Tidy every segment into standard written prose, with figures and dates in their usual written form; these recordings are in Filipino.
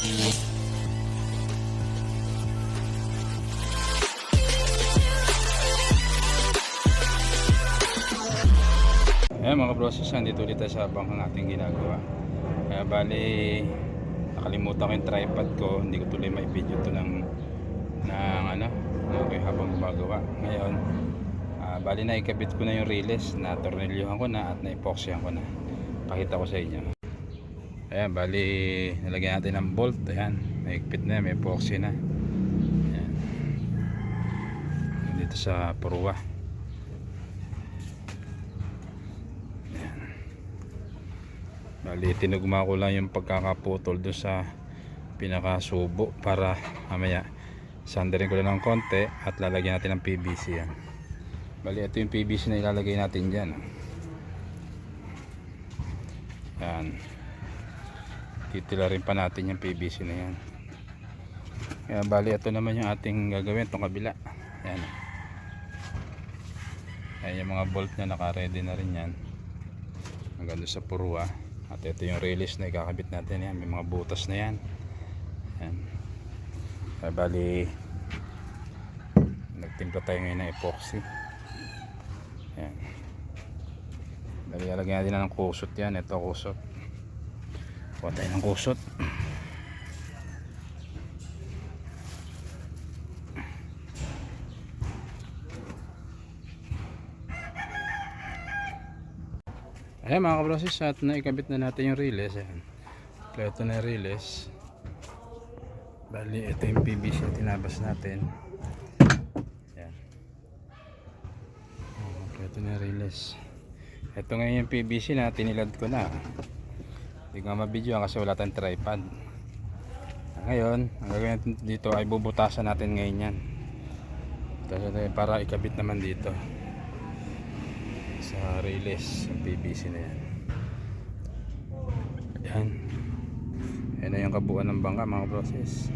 Ayan mga broses, nandito ulit tayo sa bangkang ating ginagawa. Kaya bali, nakalimutan ko yung tripod ko. Hindi ko tuloy ma-video ito ng okay, habang gumagawa. Ngayon, bali na ikabit ko na yung release, na tornilyohan ko na at na-epoxyhan ko na. Pakita ko sa inyo. Ayan, bali nalagyan natin ng bolt. Ayan, naikpit na, may epoxy na. Ayan, dito sa purwa. Bali tinugma ko lang yung pagkakaputol doon sa pinakasubo para mamaya sandarin ko lang ng konti at lalagyan natin ng PVC yan. Bali ito yung PVC na ilalagay natin dyan. Yan, titilarin pa natin yung PVC na yan. Kaya bali ito naman yung ating gagawin, itong kabila. Yan, ayan yung mga bolt nya, naka ready na rin yan hanggang doon sa purwa. At ito yung release na ikakabit natin. Yan, may mga butas na yan. Yan. Kaya bali nagtimpla tayo ngayon ng epoxy. Yan. Bali lalagyan natin ng kusot yan. Ito kusot. Kuha tayo ng kusot. Ayan mga kabroses, at naikabit na natin yung release. Ayan, ito na yung release. Bali ito yung PVC na tinabas natin. Ayan, ito na yung release. Ito ngayon yung PVC na tinilad ko na. Hindi ko mabidyo kasi wala tayong tripod. Ngayon ang gagawin natin dito ay bubutasan natin ngayon yan. Para ikabit naman dito sa release ng PVC na yan. Ayan, ayan na yung kabuuan ng bangka mga process.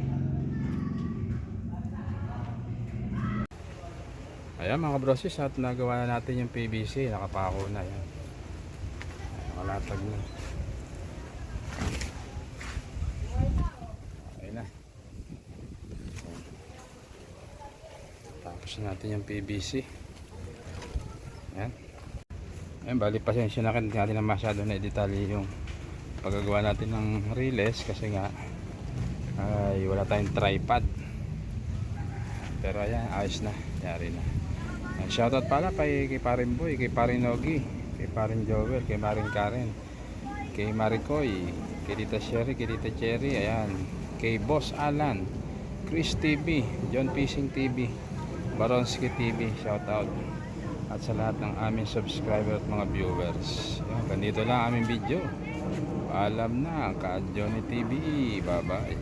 Ayan mga process, at nagawa na natin yung PVC, nakapako na yan, nakalatag na. Ayan na, tapos natin yung PVC. Ayan. Ayan, bali pasensya na natin na masyado na detalye yung paggagawa natin ng release kasi nga ay wala tayong tripod. Pero ayan, ayos na, yari na. Shoutout pala kay Parin Boy, kay Parin Nogi, kay Parin Joel, kay Marin Karen, kay Maricoy, kay Tita Sherry, kay Tita Cherry, ayan, kay Boss Alan, Chris TV, John Fishing TV, Baronski TV, shoutout. At sa lahat ng aming subscriber at mga viewers. Yan, ganito lang aming video. Paalam na, Ka Johnny TV. Bye bye.